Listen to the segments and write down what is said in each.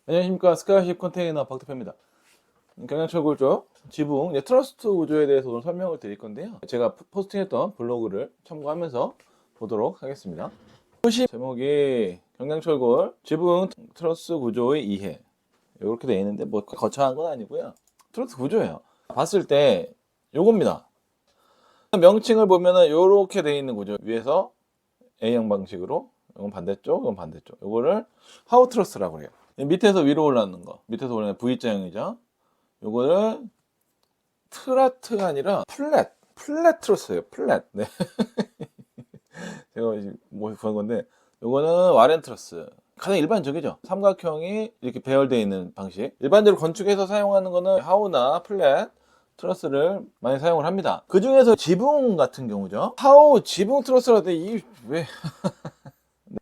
안녕하십니까. 스카이십 컨테이너 박대표입니다. 경량철 쪽 지붕 트러스트 구조에 대해서 오늘 설명을 드릴 건데요. 제가 포스팅했던 블로그를 참고하면서 보도록 하겠습니다. 제목이 경량철골 지붕 트러스 구조의 이해, 이렇게 되어 있는데 뭐 거창한 건 아니고요. 트러스 구조예요. 봤을 때 요겁니다. 명칭을 보면은 요렇게 되어 있는 구조, 위에서 A형 방식으로, 이건 반대쪽, 이건 반대쪽. 요거를 하우 트러스라고 해요. 밑에서 위로 올라오는 거, 밑에서 올라오는 V자형이죠. 요거를 트라트가 아니라 플랫 트러스예요. 플랫. 네. 제가 뭐 구한 건데, 요거는 와렌 트러스. 가장 일반적이죠. 삼각형이 이렇게 배열되어 있는 방식. 일반적으로 건축에서 사용하는 거는 하우나 플랫 트러스를 많이 사용을 합니다. 그 중에서 지붕 같은 경우죠. 하우 지붕 트러스라도 왜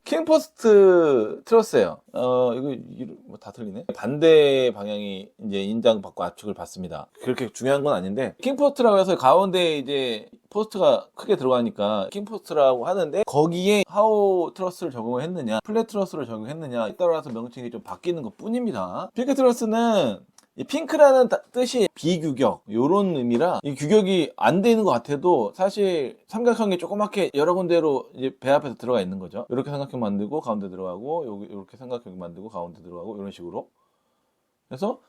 킹포스트 트러스예요. 이거 뭐 다 틀리네. 반대 방향이 이제 인장받고 압축을 받습니다. 그렇게 중요한 건 아닌데, 킹포스트라고 해서 가운데 이제 포스트가 크게 들어가니까 킹포스트라고 하는데, 거기에 하우 트러스를 적용을 했느냐, 플랫 트러스를 적용했느냐에 따라서 명칭이 좀 바뀌는 것 뿐입니다. 핑크 트러스는 이 핑크라는 뜻이 비규격, 요런 의미라 이 규격이 안 되는 것 같아도 사실 삼각형이 조그맣게 여러 군데로 이제 배 앞에서 들어가 있는 거죠. 이렇게 삼각형 만들고 가운데 들어가고, 여기 이렇게 삼각형 만들고 가운데 들어가고, 이런 식으로. 그래서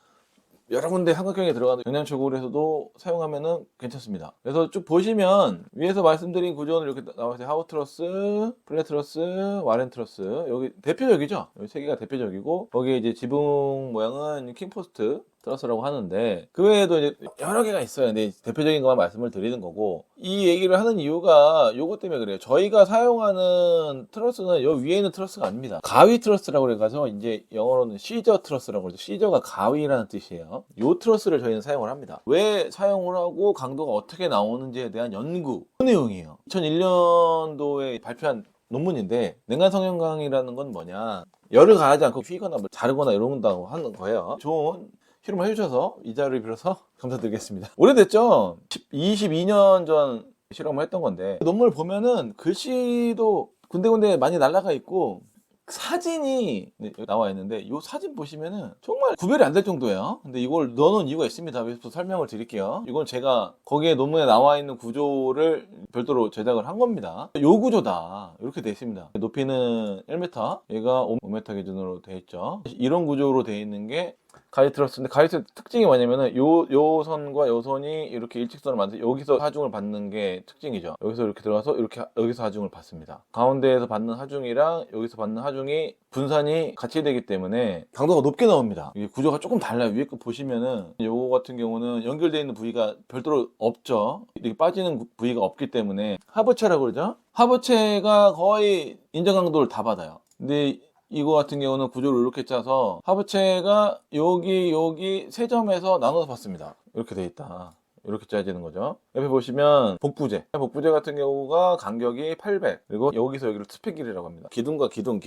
여러 군데 삼각형이 들어가는 경량철골에서도 사용하면은 괜찮습니다. 그래서 쭉 보시면 위에서 말씀드린 구조는 이렇게 나와있어요. 하우 트러스, 플랫 트러스, 와렌 트러스. 여기 대표적이죠. 여기 세 개가 대표적이고, 거기에 이제 지붕 모양은 킹포스트 트러스라고 하는데, 그 외에도 이제 여러 개가 있어요. 근데 대표적인 것만 말씀을 드리는 거고, 이 얘기를 하는 이유가 요것 때문에 그래요. 저희가 사용하는 트러스는 요 위에 있는 트러스가 아닙니다. 가위 트러스라고 그래가지고, 이제 영어로는 시저 트러스라고 그러죠. 시저가 가위라는 뜻이에요. 요 트러스를 저희는 사용을 합니다. 왜 사용을 하고 강도가 어떻게 나오는지에 대한 연구, 그 내용이에요. 2001년도에 발표한 논문인데, 냉간 성형광이라는 건 뭐냐, 열을 가하지 않고 휘거나 뭐 자르거나 이런다고 하는 거예요. 좋은 실험을 해주셔서 이 자리를 빌어서 감사드리겠습니다. 오래됐죠? 22년 전 실험을 했던 건데, 논문을 보면은 글씨도 군데군데 많이 날라가 있고 사진이 나와 있는데, 이 사진 보시면은 정말 구별이 안 될 정도예요. 근데 이걸 넣어놓은 이유가 있습니다. 그래서 설명을 드릴게요. 이건 제가 거기에 논문에 나와 있는 구조를 별도로 제작을 한 겁니다. 요 구조다, 이렇게 되어 있습니다. 높이는 1m, 얘가 5m 기준으로 되어 있죠. 이런 구조로 되어 있는 게 가위 트러스인데, 가위 트러스 특징이 뭐냐면은 요 선과 요 선이 이렇게 일직선을 만들어 여기서 하중을 받는 게 특징이죠. 여기서 이렇게 들어가서 이렇게 여기서 하중을 받습니다. 가운데에서 받는 하중이랑 여기서 받는 하중이 분산이 같이 되기 때문에 강도가 높게 나옵니다. 이게 구조가 조금 달라요. 위에 거 보시면은 요거 같은 경우는 연결되어 있는 부위가 별도로 없죠. 이렇게 빠지는 부위가 없기 때문에 하부체라고 그러죠. 하부체가 거의 인정 강도를 다 받아요. 근데 이거 같은 경우는 구조를 이렇게 짜서 하부체가 여기 세 점에서 나눠서 봤습니다. 이렇게 돼 있다. 이렇게 짜지는 거죠. 옆에 보시면 복부재 같은 경우가 간격이 800, 그리고 여기서 여기를 스팬 길이라고 합니다. 기둥과 기둥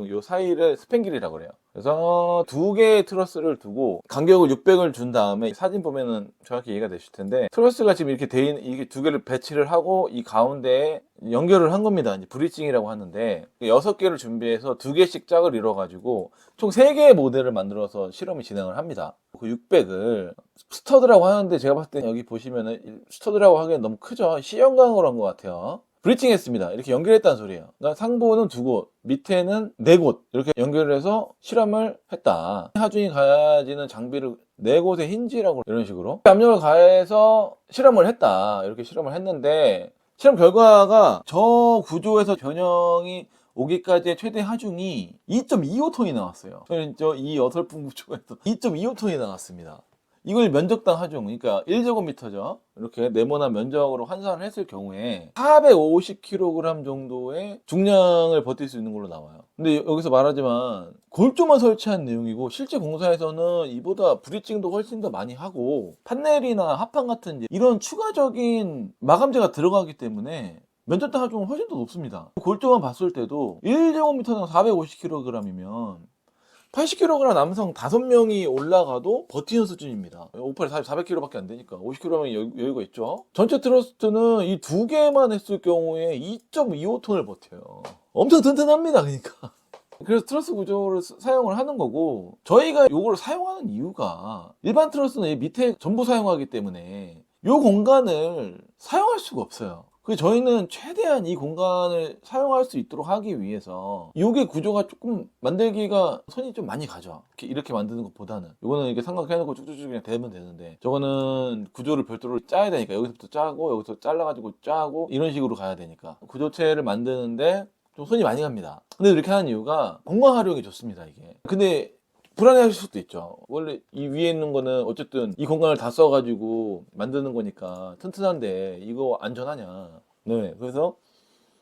요 사이를 스팬 길이라고 그래요. 그래서 두 개의 트러스를 두고 간격을 600을 준 다음에, 사진 보면은 정확히 이해가 되실 텐데, 트러스가 지금 이렇게 돼 있는 이게 두 개를 배치를 하고 이 가운데에 연결을 한 겁니다. 이제 브리징이라고 하는데, 6개를 준비해서 2개씩 짝을 이뤄가지고 총 3개의 모델을 만들어서 실험을 진행을 합니다. 그 600을 스터드라고 하는데, 제가 봤을 때 여기 보시면은 스터드라고 하기엔 너무 크죠. C형광으로 한 것 같아요. 브리칭 했습니다. 이렇게 연결했다는 소리예요. 그러니까 상부는 2곳, 밑에는 4곳 이렇게 연결을 해서 실험을 했다. 하중이 가해지는 장비를 4곳의 힌지라고, 이런 식으로 압력을 가해서 실험을 했다. 이렇게 실험을 했는데, 실험 결과가 저 구조에서 변형이 오기까지의 최대 하중이 2.25톤이 나왔어요. 이 어설픈 구조에서 2.25톤이 나왔습니다. 이걸 면적당 하중, 그러니까 1제곱미터죠. 이렇게 네모난 면적으로 환산을 했을 경우에 450kg 정도의 중량을 버틸 수 있는 걸로 나와요. 근데 여기서 말하지만 골조만 설치한 내용이고, 실제 공사에서는 이보다 브리칭도 훨씬 더 많이 하고 판넬이나 합판 같은 이런 추가적인 마감재가 들어가기 때문에 면적당 하중은 훨씬 더 높습니다. 골조만 봤을 때도 1제곱미터당 450kg이면 80kg 남성 5명이 올라가도 버티는 수준입니다. 오팔이 400kg밖에 안 되니까 50kg면 여유가 있죠. 전체 트러스트는 이 2개만 했을 경우에 2.25톤을 버텨요. 엄청 튼튼합니다. 그러니까 그래서 트러스 구조를 사용을 하는 거고, 저희가 요거를 사용하는 이유가 일반 트러스는 이 밑에 전부 사용하기 때문에 요 공간을 사용할 수가 없어요. 그 저희는 최대한 이 공간을 사용할 수 있도록 하기 위해서 요게 구조가 조금 만들기가 손이 좀 많이 가죠. 이렇게 만드는 것보다는 요거는 이렇게 삼각해놓고 쭉쭉쭉 그냥 대면 되는데, 저거는 구조를 별도로 짜야 되니까 여기서부터 짜고 여기서 잘라가지고 짜고 이런 식으로 가야 되니까 구조체를 만드는데 좀 손이 많이 갑니다. 근데 이렇게 하는 이유가 공간 활용이 좋습니다, 이게. 근데 불안해하실 수도 있죠. 원래 이 위에 있는 거는 어쨌든 이 공간을 다 써가지고 만드는 거니까 튼튼한데 이거 안전하냐. 네, 그래서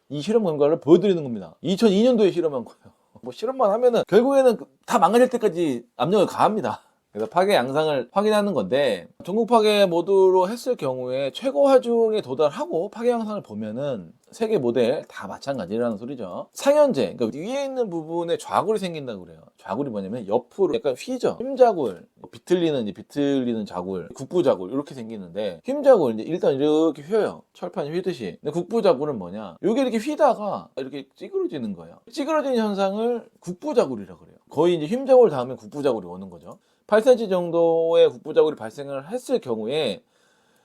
이 실험 결과를 보여드리는 겁니다. 2002년도에 실험한 거예요. 뭐 실험만 하면은 결국에는 다 망가질 때까지 압력을 가합니다. 그래서 파괴 양상을 확인하는 건데, 전국 파괴 모드로 했을 경우에 최고 하중에 도달하고 파괴 양상을 보면은 세계 모델 다 마찬가지라는 소리죠. 상현재, 그러니까 위에 있는 부분에 좌굴이 생긴다고 그래요. 좌굴이 뭐냐면 옆으로 약간 휘죠. 휨자굴, 비틀리는 자굴, 국부자굴 이렇게 생기는데, 휨자굴 이제 일단 이렇게 휘어요. 철판이 휘듯이. 근데 국부자굴은 뭐냐? 요게 이렇게 휘다가 이렇게 찌그러지는 거예요. 찌그러지는 현상을 국부자굴이라고 그래요. 거의 이제 휨자굴 다음에 국부자굴이 오는 거죠. 8cm 정도의 국부자굴이 발생을 했을 경우에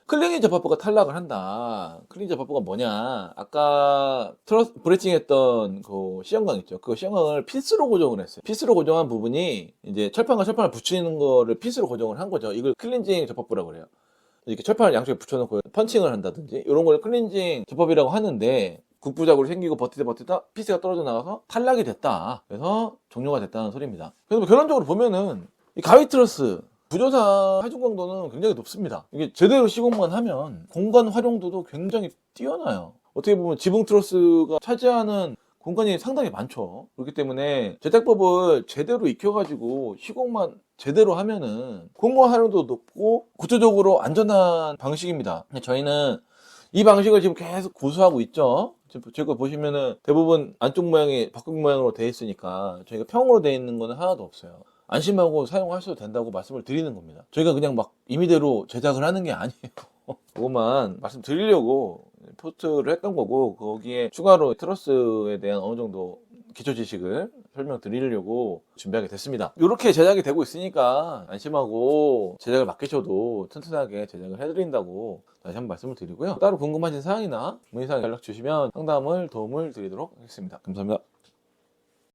클리니 접합부가 탈락을 한다. 클리니 접합부가 뭐냐? 아까 브래칭 했던 그 시험광 있죠. 그 시험광을 피스로 고정을 했어요. 피스로 고정한 부분이 이제 철판과 철판을 붙이는 거를 피스로 고정을 한 거죠. 이걸 클린징 접합부라고 그래요. 이렇게 철판을 양쪽에 붙여놓고 펀칭을 한다든지 이런 걸 클린징 접합이라고 하는데, 국부작으로 생기고 버티다 피스가 떨어져 나가서 탈락이 됐다. 그래서 종료가 됐다는 소리입니다. 그래서 뭐 결론적으로 보면은 이 가위 트러스 구조상 하중 강도는 굉장히 높습니다. 이게 제대로 시공만 하면 공간 활용도도 굉장히 뛰어나요. 어떻게 보면 지붕 트러스가 차지하는 공간이 상당히 많죠. 그렇기 때문에 제작법을 제대로 익혀가지고 시공만 제대로 하면은 공간 활용도 높고 구조적으로 안전한 방식입니다. 저희는 이 방식을 지금 계속 고수하고 있죠. 제가 보시면은 대부분 안쪽 모양이 박격 모양으로 되어 있으니까 저희가 평으로 되어 있는 거는 하나도 없어요. 안심하고 사용하셔도 된다고 말씀을 드리는 겁니다. 저희가 그냥 막 임의대로 제작을 하는 게 아니에요. 그것만 말씀드리려고 포스트를 했던 거고, 거기에 추가로 트러스에 대한 어느 정도 기초 지식을 설명드리려고 준비하게 됐습니다. 이렇게 제작이 되고 있으니까 안심하고 제작을 맡기셔도 튼튼하게 제작을 해드린다고 다시 한번 말씀을 드리고요. 따로 궁금하신 사항이나 문의사항 연락 주시면 상담을 도움을 드리도록 하겠습니다. 감사합니다.